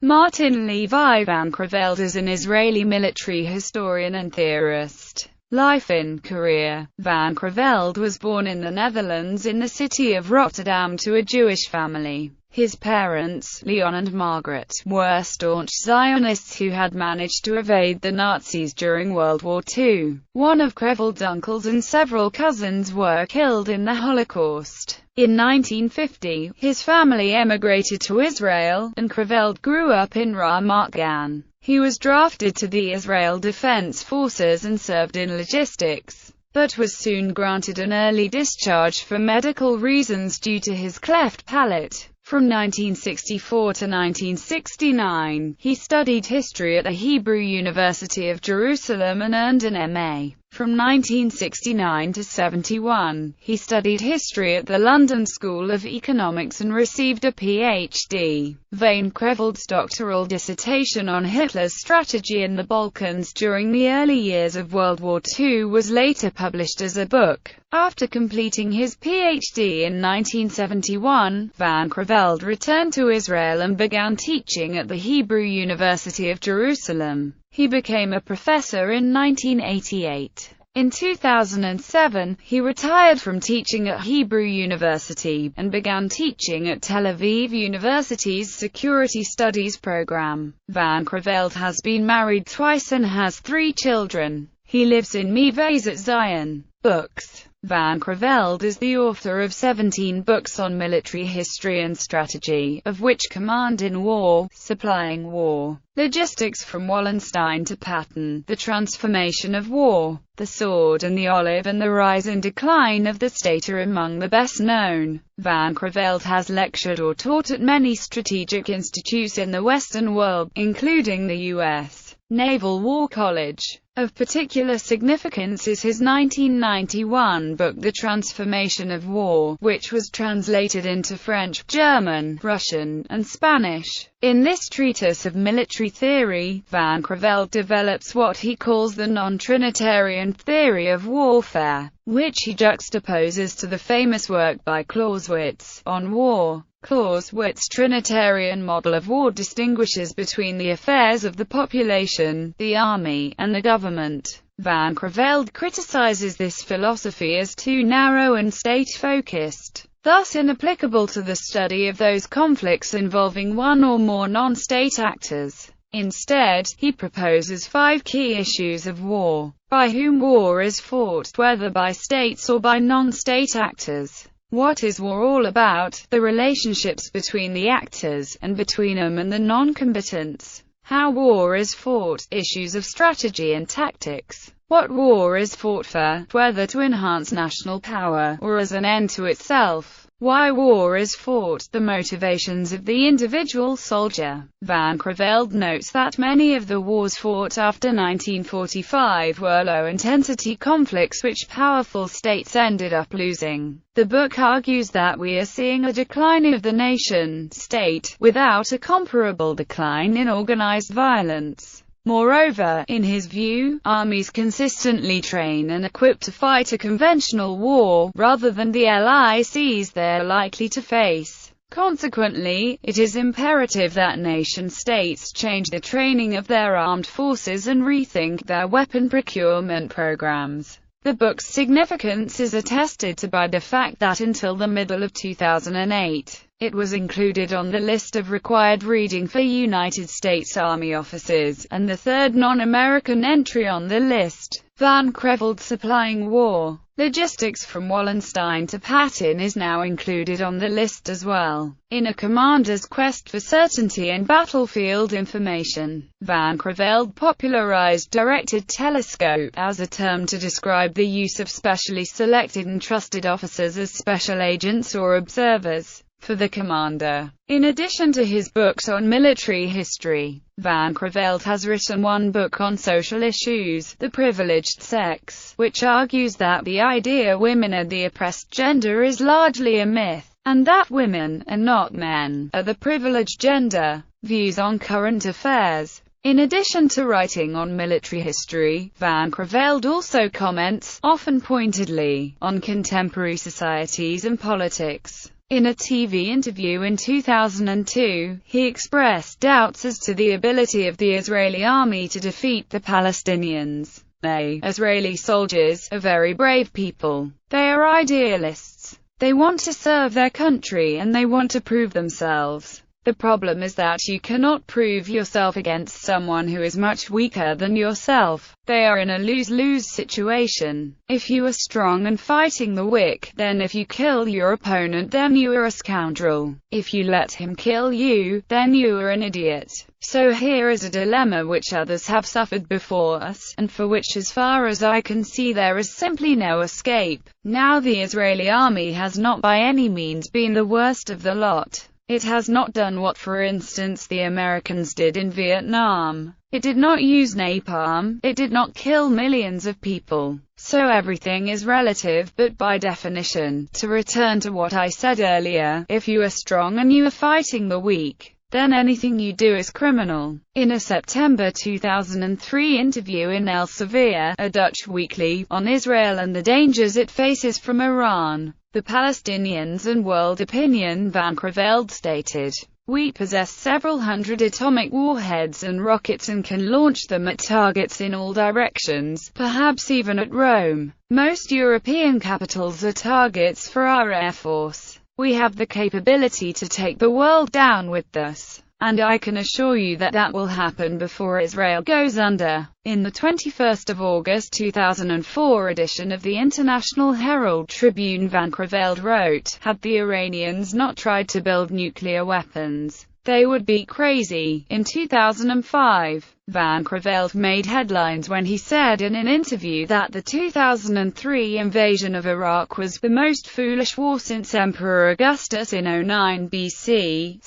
Martin Levi van Creveld is an Israeli military historian and theorist. Life and career. Van Creveld was born in the Netherlands in the city of Rotterdam to a Jewish family. His parents, Leon and Margaret, were staunch Zionists who had managed to evade the Nazis during World War II. One of Creveld's uncles and several cousins were killed in the Holocaust. In 1950, his family emigrated to Israel, and Creveld grew up in Ramat Gan. He was drafted to the Israel Defense Forces and served in logistics, but was soon granted an early discharge for medical reasons due to his cleft palate. From 1964 to 1969, he studied history at the Hebrew University of Jerusalem and earned an M.A. From 1969 to 71, he studied history at the London School of Economics and received a Ph.D. Van Creveld's doctoral dissertation on Hitler's strategy in the Balkans during the early years of World War II was later published as a book. After completing his Ph.D. in 1971, Van Creveld returned to Israel and began teaching at the Hebrew University of Jerusalem. He became a professor in 1988. In 2007, he retired from teaching at Hebrew University, and began teaching at Tel Aviv University's Security Studies program. Van Creveld has been married twice and has 3 children. He lives in Mivazet Zion. Books. Van Creveld is the author of 17 books on military history and strategy, of which Command in War, Supplying War, Logistics from Wallenstein to Patton, The Transformation of War, The Sword and the Olive and the Rise and Decline of the State are among the best known. Van Creveld has lectured or taught at many strategic institutes in the Western world, including the U.S. Naval War College. Of particular significance is his 1991 book The Transformation of War, which was translated into French, German, Russian, and Spanish. In this treatise of military theory, Van Creveld develops what he calls the non-Trinitarian theory of warfare, which he juxtaposes to the famous work by Clausewitz, On War. Clausewitz's Trinitarian model of war distinguishes between the affairs of the population, the army, and the government. Van Creveld criticizes this philosophy as too narrow and state-focused, thus inapplicable to the study of those conflicts involving one or more non-state actors. Instead, he proposes 5 key issues of war: by whom war is fought, whether by states or by non-state actors. What is war all about? The relationships between the actors, and between them and the non-combatants. How war is fought, issues of strategy and tactics. What war is fought for, whether to enhance national power, or as an end to itself. Why war is fought, the motivations of the individual soldier. Van Creveld notes that many of the wars fought after 1945 were low-intensity conflicts which powerful states ended up losing. The book argues that we are seeing a decline of the nation-state, without a comparable decline in organized violence. Moreover, in his view, armies consistently train and equip to fight a conventional war, rather than the LICs they're likely to face. Consequently, it is imperative that nation-states change the training of their armed forces and rethink their weapon procurement programs. The book's significance is attested to by the fact that until the middle of 2008, it was included on the list of required reading for United States Army officers, and the 3rd non-American entry on the list. Van Creveld's Supplying War, Logistics from Wallenstein to Patton is now included on the list as well. In A Commander's Quest for Certainty and Battlefield Information, Van Creveld popularized directed telescope as a term to describe the use of specially selected and trusted officers as special agents or observers for the commander. In addition to his books on military history, Van Creveld has written 1 book on social issues, The Privileged Sex, which argues that the idea women are the oppressed gender is largely a myth, and that women, and not men, are the privileged gender. Views on current affairs. In addition to writing on military history, Van Creveld also comments, often pointedly, on contemporary societies and politics. In a TV interview in 2002, he expressed doubts as to the ability of the Israeli army to defeat the Palestinians. Israeli soldiers are very brave people. They are idealists. They want to serve their country and they want to prove themselves. The problem is that you cannot prove yourself against someone who is much weaker than yourself. They are in a lose-lose situation. If you are strong and fighting the weak, then if you kill your opponent, then you are a scoundrel. If you let him kill you, then you are an idiot. So here is a dilemma which others have suffered before us, and for which, as far as I can see, there is simply no escape. Now the Israeli army has not by any means been the worst of the lot. It has not done what, for instance, the Americans did in Vietnam. It did not use napalm. It did not kill millions of people. So everything is relative, but by definition, to return to what I said earlier, if you are strong and you are fighting the weak, then anything you do is criminal. In a September 2003 interview in Elsevier, a Dutch weekly, on Israel and the dangers it faces from Iran, the Palestinians and world opinion, Van Creveld stated, "We possess several hundred atomic warheads and rockets and can launch them at targets in all directions, perhaps even at Rome. Most European capitals are targets for our air force. We have the capability to take the world down with us. And I can assure you that that will happen before Israel goes under." In the 21st of August 2004 edition of the International Herald Tribune, Van Creveld wrote, "Had the Iranians not tried to build nuclear weapons, they would be crazy." In 2005, Van Creveld made headlines when he said in an interview that the 2003 invasion of Iraq was the most foolish war since Emperor Augustus in 09 BC.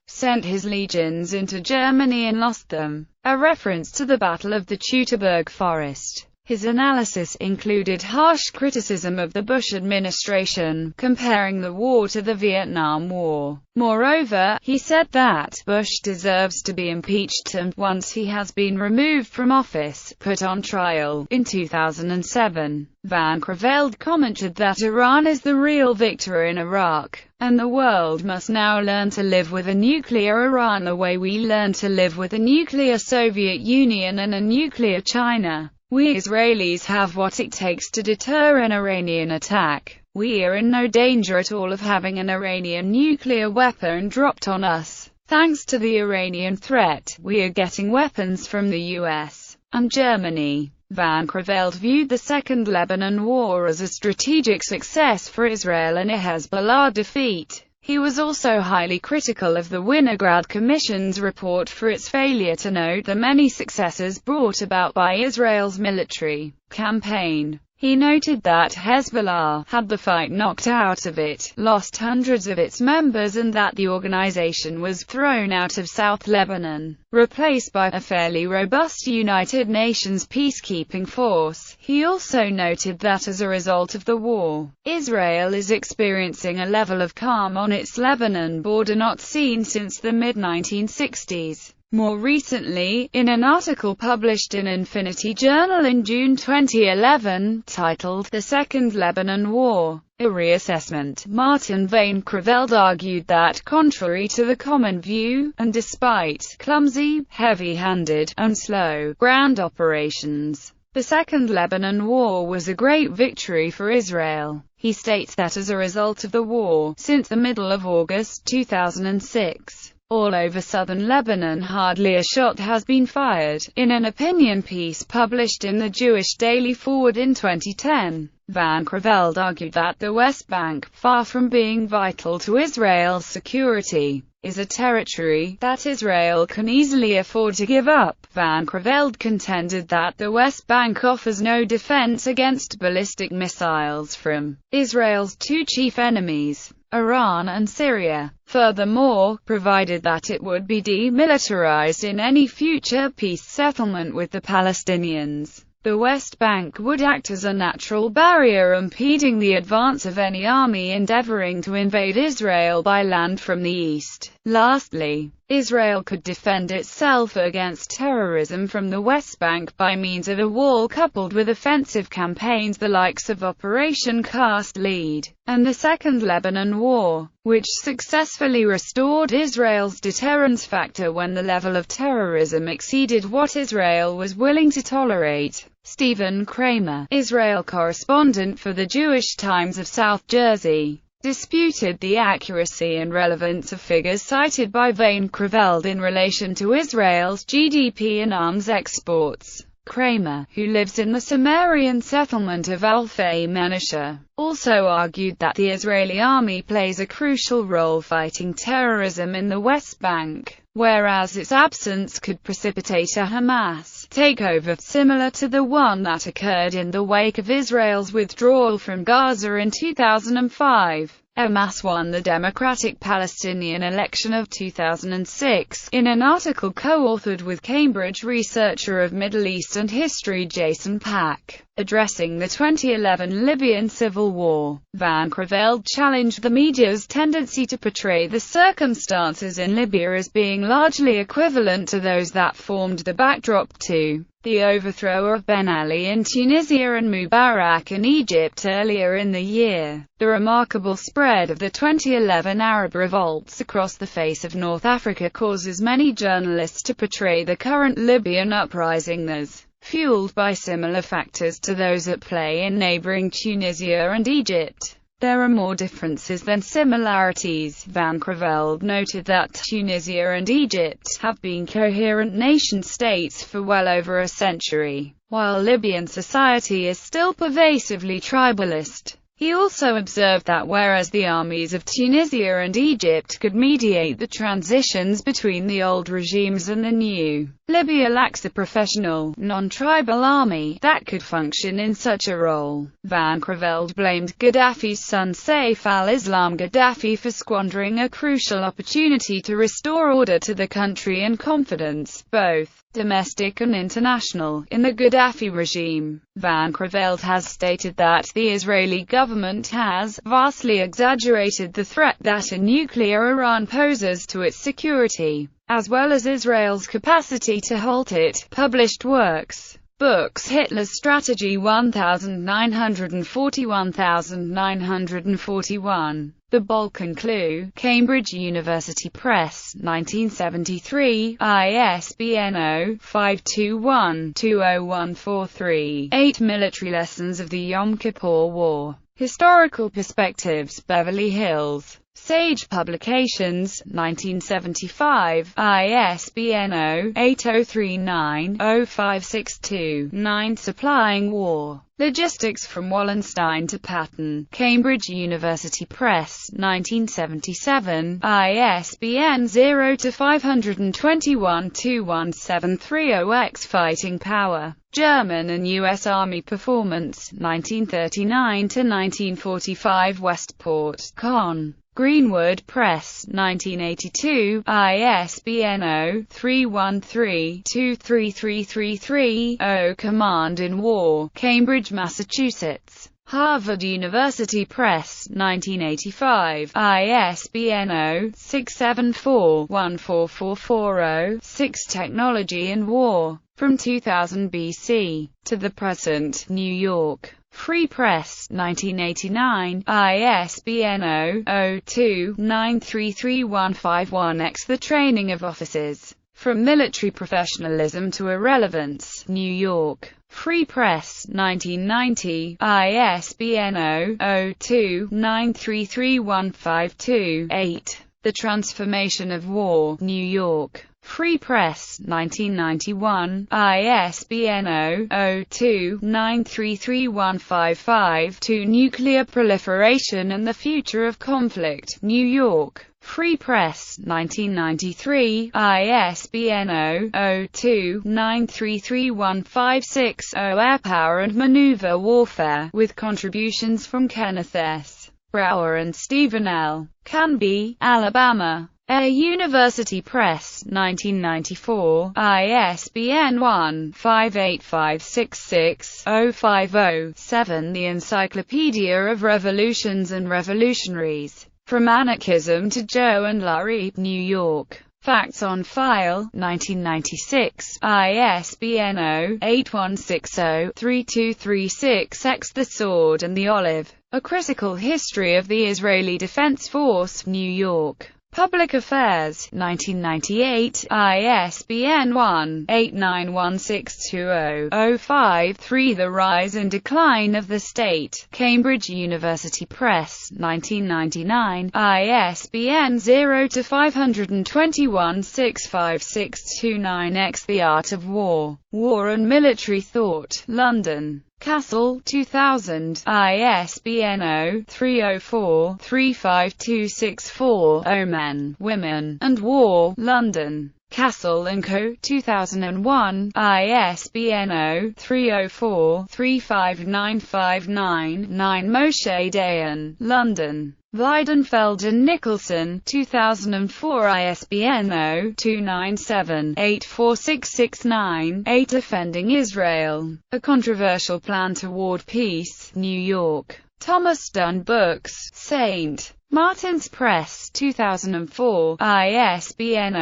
Sent his legions into Germany and lost them, a reference to the Battle of the Teutoburg Forest. His analysis included harsh criticism of the Bush administration, comparing the war to the Vietnam War. Moreover, he said that Bush deserves to be impeached and, once he has been removed from office, put on trial. In 2007, Van Creveld commented that Iran is the real victor in Iraq, and the world must now learn to live with a nuclear Iran the way we learned to live with a nuclear Soviet Union and a nuclear China. We Israelis have what it takes to deter an Iranian attack. We are in no danger at all of having an Iranian nuclear weapon dropped on us. Thanks to the Iranian threat, we are getting weapons from the US and Germany. Van Creveld viewed the Second Lebanon War as a strategic success for Israel and a Hezbollah defeat. He was also highly critical of the Winograd Commission's report for its failure to note the many successes brought about by Israel's military campaign. He noted that Hezbollah had the fight knocked out of it, lost hundreds of its members, and that the organization was thrown out of South Lebanon, replaced by a fairly robust United Nations peacekeeping force. He also noted that as a result of the war, Israel is experiencing a level of calm on its Lebanon border not seen since the mid-1960s. More recently, in an article published in Infinity Journal in June 2011, titled "The Second Lebanon War: A Reassessment," Martin Van Creveld argued that, contrary to the common view, and despite clumsy, heavy-handed, and slow ground operations, the Second Lebanon War was a great victory for Israel. He states that as a result of the war, since the middle of August 2006, all over southern Lebanon hardly a shot has been fired. In an opinion piece published in the Jewish Daily Forward in 2010, Van Creveld argued that the West Bank, far from being vital to Israel's security, is a territory that Israel can easily afford to give up. Van Creveld contended that the West Bank offers no defense against ballistic missiles from Israel's two chief enemies, Iran and Syria. Furthermore, provided that it would be demilitarized in any future peace settlement with the Palestinians, the West Bank would act as a natural barrier impeding the advance of any army endeavoring to invade Israel by land from the east. Lastly, Israel could defend itself against terrorism from the West Bank by means of a wall coupled with offensive campaigns the likes of Operation Cast Lead, and the Second Lebanon War, which successfully restored Israel's deterrence factor when the level of terrorism exceeded what Israel was willing to tolerate. Stephen Kramer, Israel correspondent for the Jewish Times of South Jersey, disputed the accuracy and relevance of figures cited by van Creveld in relation to Israel's GDP and arms exports. Kramer, who lives in the Sumerian settlement of Alfei Menashe, also argued that the Israeli army plays a crucial role fighting terrorism in the West Bank, whereas its absence could precipitate a Hamas takeover similar to the one that occurred in the wake of Israel's withdrawal from Gaza in 2005. Hamas won the Democratic Palestinian election of 2006. In an article co-authored with Cambridge researcher of Middle East and history Jason Pack, addressing the 2011 Libyan civil war, van Creveld challenged the media's tendency to portray the circumstances in Libya as being largely equivalent to those that formed the backdrop to the overthrow of Ben Ali in Tunisia and Mubarak in Egypt earlier in the year. The remarkable spread of the 2011 Arab revolts across the face of North Africa causes many journalists to portray the current Libyan uprising as fueled by similar factors to those at play in neighboring Tunisia and Egypt. There are more differences than similarities. Van Creveld noted that Tunisia and Egypt have been coherent nation-states for well over a century, while Libyan society is still pervasively tribalist. He also observed that whereas the armies of Tunisia and Egypt could mediate the transitions between the old regimes and the new, Libya lacks a professional, non-tribal army that could function in such a role. Van Creveld blamed Gaddafi's son Saif al-Islam Gaddafi for squandering a crucial opportunity to restore order to the country and confidence, both domestic and international, in the Gaddafi regime. Van Creveld has stated that the Israeli government has vastly exaggerated the threat that a nuclear Iran poses to its security, as well as Israel's capacity to halt it. Published works. Books: Hitler's Strategy 1941-1941. The Balkan Clue. Cambridge University Press, 1973, ISBN 0-521-20143. 8 Military Lessons of the Yom Kippur War. Historical Perspectives, Beverly Hills. Sage Publications, 1975, ISBN 0-8039-0562-9. Supplying War Logistics from Wallenstein to Patton. Cambridge University Press, 1977, ISBN 0-521-21730-X. Fighting Power. German and U.S. Army Performance, 1939–1945. Westport, Con. Greenwood Press, 1982, ISBN 0-313-23333-0. Command in War. Cambridge, Massachusetts. Harvard University Press, 1985, ISBN 0-674-14440-6. Technology in War. From 2000 BC to the Present. New York. Free Press, 1989, ISBN 0-02-933151-X. The Training of Officers. From Military Professionalism to Irrelevance. New York. Free Press, 1990, ISBN 0-02-933152-8. The Transformation of War. New York. Free Press, 1991, ISBN 0-02-933155-2. Nuclear Proliferation and the Future of Conflict. New York. Free Press, 1993, ISBN 0-02-933156-0. Air Power and Maneuver Warfare, with contributions from Kenneth S. Brower and Stephen L. Canby, Alabama. Air University Press, 1994, ISBN 1-58566-050-7. The Encyclopedia of Revolutions and Revolutionaries. From Anarchism to Joe and Larry, New York. Facts on File, 1996, ISBN 0-8160-3236-X. The Sword and the Olive. A Critical History of the Israeli Defense Force, New York. Public Affairs, 1998, ISBN 1-891620-053. The Rise and Decline of the State, Cambridge University Press, 1999, ISBN 0-521-65629-X. The Art of War, War and Military Thought, London. Castle, 2000, ISBN 0-304-35264-0. Men, Women, and War, London. Castle & Co., 2001, ISBN 0-304-35959-9. Moshe Dayan, London. Weidenfeld and Nicholson, 2004, ISBN 0-297-84669-8. Defending Israel, A Controversial Plan Toward Peace, New York. Thomas Dunn Books, St. Martin's Press, 2004, ISBN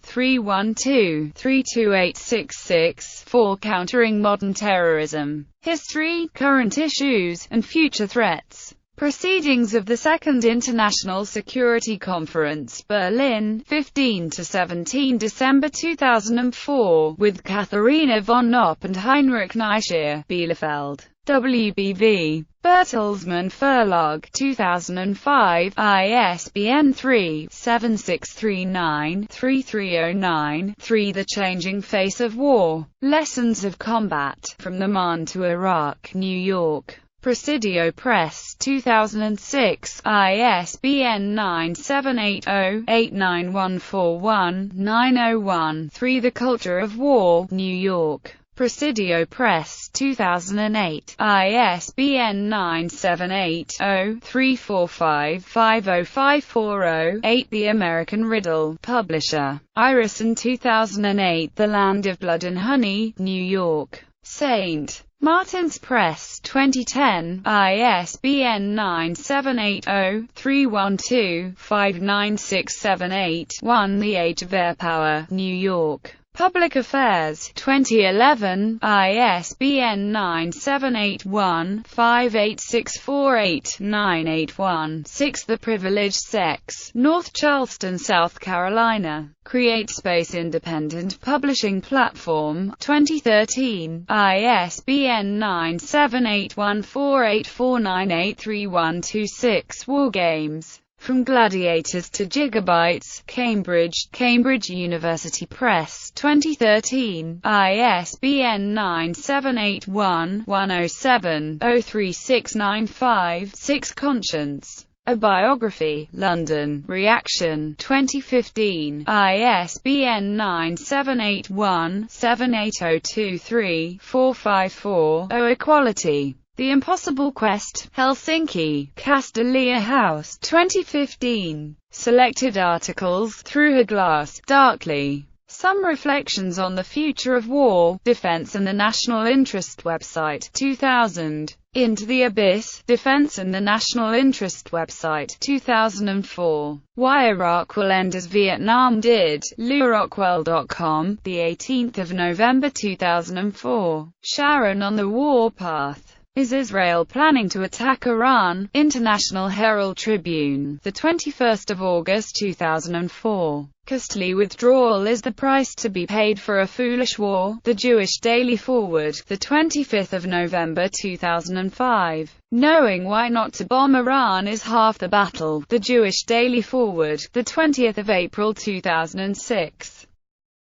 0-312-32866-4. Countering Modern Terrorism, History, Current Issues, and Future Threats. Proceedings of the Second International Security Conference, Berlin, 15–17 December 2004, with Katharina von Knopp and Heinrich Nietzsche, Bielefeld, WBV. Bertelsmann Verlag, 2005, ISBN 3-7639-3309-3. The Changing Face of War, Lessons of Combat, From the Marne to Iraq, New York. Presidio Press, 2006, ISBN 978-0-89141-901-3. The Culture of War, New York. Presidio Press, 2008, ISBN 978-0-345-50540-8. The American Riddle, Publisher, Ireson, 2008. The Land of Blood and Honey, New York. St. Martin's Press, 2010, ISBN 978-0-312-59678-1. The Age of Air Power, New York. Public Affairs, 2011, ISBN 978-1-58648-981-6. The Privileged Sex, North Charleston, South Carolina. CreateSpace Independent Publishing Platform, 2013, ISBN 978-1484983-126. War Games. From Gladiators to Gigabytes, Cambridge, Cambridge University Press, 2013, ISBN 978-1-107-03695-6. Conscience, A Biography, London, Reaction, 2015, ISBN 978-1-78023-454-0. Equality, The Impossible Quest, Helsinki, Castelia House, 2015. Selected articles, Through a Glass, Darkly. Some Reflections on the Future of War, Defense and the National Interest website, 2000. Into the Abyss, Defense and the National Interest website, 2004. Why Iraq Will End as Vietnam Did, LewRockwell.com, the 18th of November 2004. Sharon on the Warpath. Is Israel planning to attack Iran? International Herald Tribune, the 21st of August 2004. Costly withdrawal is the price to be paid for a foolish war. The Jewish Daily Forward, the 25th of November 2005. Knowing why not to bomb Iran is half the battle. The Jewish Daily Forward, the 20th of April 2006.